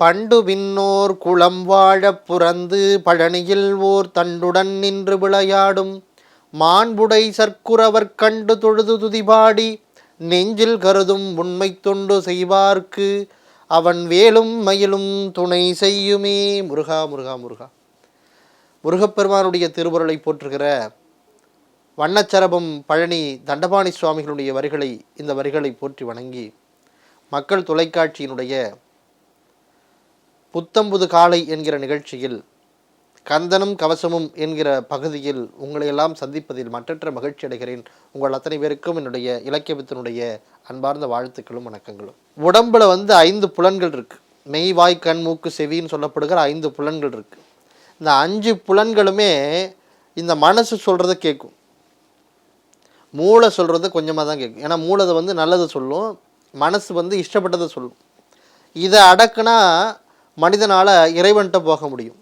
பண்டு விண்ணோர் குளம் வாழப் புறந்து பழனியில் ஓர் தண்டுடன் நின்று விளையாடும் மாண்புடை சர்க்குரவர் கண்டு தொழுது துதிபாடி நெஞ்சில் கருதும் உண்மை தொண்டு செய்வார்க்கு அவன் வேலும் மயிலும் துணை செய்யுமே. முருகா முருகா முருகா. முருகப்பெருமானுடைய திருவுருளை போற்றுகிற வண்ணச்சரபம் பழனி தண்டபாணி சுவாமிகளுடைய வரிகளை, இந்த வரிகளை போற்றி வணங்கி, மக்கள் தொலைக்காட்சியினுடைய புத்தம்புது காலை என்கிற நிகழ்ச்சியில் கந்தனும் கவசமும் என்கிற பகுதியில் உங்களையெல்லாம் சந்திப்பதில் மற்றற்ற மகிழ்ச்சி அடைகிறேன். உங்கள் அத்தனை பேருக்கும் என்னுடைய இலக்கியத்தினுடைய அன்பார்ந்த வாழ்த்துக்களும் வணக்கங்களும். உடம்புல 5 புலன்கள் இருக்கு. மெய், வாய், கண், மூக்கு, செவின்னு சொல்லப்படுகிற 5 புலன்கள் இருக்கு. இந்த 5 புலன்களுமே இந்த மனசு சொல்றதை கேட்கும், மூளை சொல்றதை கொஞ்சமாக தான் கேட்கும். ஏன்னா மூளை நல்லதை சொல்லும், மனசு இஷ்டப்பட்டதை சொல்லும். இதை அடக்குனா மனிதனால் இறைவன்கிட்ட போக முடியும்.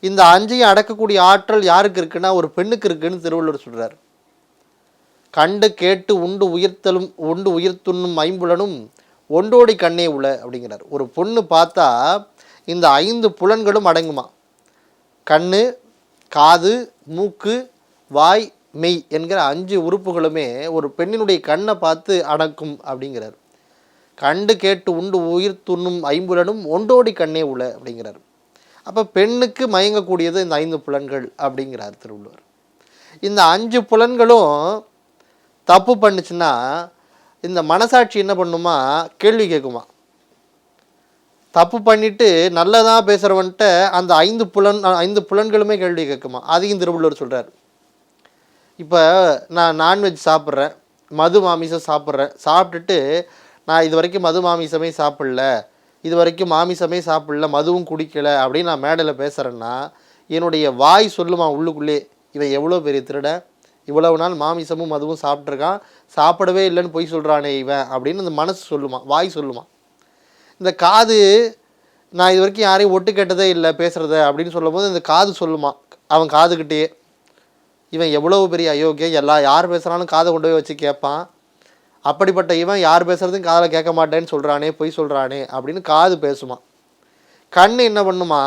இந்த 5ஐயும் அடக்கக்கூடிய ஆற்றல் யாருக்கு இருக்குன்னா ஒரு பெண்ணுக்கு இருக்குன்னு திருவள்ளுவர் சொல்கிறார். கண்டு கேட்டு உண்டு உயிர்த்துண்ணும் ஐம்புலனும் ஒண்டோடி கண்ணே உள அப்படிங்கிறார். ஒரு பொண்ணு பார்த்தா இந்த 5 புலன்களும் அடங்குமா. கண்ணு, காது, மூக்கு, வாய், மெய் என்கிற 5 உறுப்புகளுமே ஒரு பெண்ணினுடைய கண்ணை பார்த்து அடக்கும் அப்படிங்கிறார். கண்டு கேட்டு உண்டு உயிர் துண்ணும் ஐம்புலனும் ஒண்டோடி கண்ணே உள அப்படிங்கிறார். அப்போ பெண்ணுக்கு மயங்கக்கூடியது இந்த 5 புலன்கள் அப்படிங்கிறார் திருவள்ளுவர். இந்த 5 புலன்களும் தப்பு பண்ணுச்சுன்னா இந்த மனசாட்சி என்ன பண்ணுமா, கேள்வி கேட்குமா. தப்பு பண்ணிட்டு நல்லதாக பேசுகிறவன்ட்ட அந்த 5 புலன்களுமே கேள்வி கேட்குமா. அதையும் திருவள்ளுவர் சொல்கிறார். இப்போ நான் நான்வெஜ் சாப்பிட்றேன், மது மாமிசம் சாப்பிட்றேன், சாப்பிட்டுட்டு நான் இது வரைக்கும் மது மாமிசமே சாப்பிடல, இது வரைக்கும் மாமிசமே சாப்பிடல, மதுவும் குடிக்கலை அப்படின்னு நான் மேடையில் பேசுகிறேன்னா என்னுடைய வாய் சொல்லுமா உள்ளுக்குள்ளே, இவன் எவ்வளோ பெரிய திருட, இவ்வளவு நாள் மாமிசமும் மதுவும் சாப்பிட்ருக்கான், சாப்பிடவே இல்லைன்னு பொய் சொல்கிறானே இவன் அப்படின்னு இந்த மனசு சொல்லுமா, வாய் சொல்லுமா. இந்த காது நான் இது வரைக்கும் யாரையும் ஒட்டு கேட்டதே இல்லை பேசுகிறத அப்படின்னு சொல்லும் போது இந்த காது சொல்லுமா அவன் காதுகிட்டே, இவன் எவ்வளவு பெரிய அயோக்கியம், யார் பேசுகிறாலும் காதை கொண்டு போய் வச்சு கேட்பான், அப்படிப்பட்ட இவன் யார் பேசுகிறதையும் காதில் கேட்க மாட்டேன்னு சொல்கிறானே, பொய் சொல்கிறானே அப்படின்னு காது பேசுமா. கண் என்ன பண்ணுமா,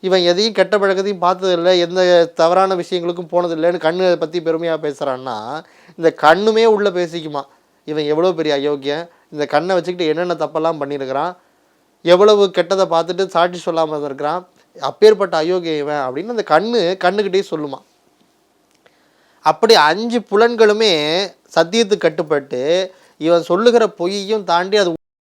இவன் எதையும் கெட்ட பழக்கத்தையும் பார்த்ததில்லை, எந்த தவறான விஷயங்களுக்கும் போனதில்லைன்னு கண்ணை பற்றி பெருமையாக பேசுகிறான்னா இந்த கண்ணுமே உள்ளே பேசிக்குமா, இவன் எவ்வளோ பெரிய அயோக்கியம், இந்த கண்ணை வச்சுக்கிட்டு என்னென்ன தப்பெல்லாம் பண்ணியிருக்கிறான், எவ்வளவு கெட்டதை பார்த்துட்டு சாட்சி சொல்லாமல் இருக்கிறான், அப்பேற்பட்ட அயோக்கியம் இவன் அப்படின்னு அந்த கண்ணுக்கிட்டே சொல்லுமா. அப்படி 5 புலன்களுமே சத்தியத்துக்கு கட்டுப்பட்டு இவன் சொல்லுகிற பொய்யையும் தாண்டி அது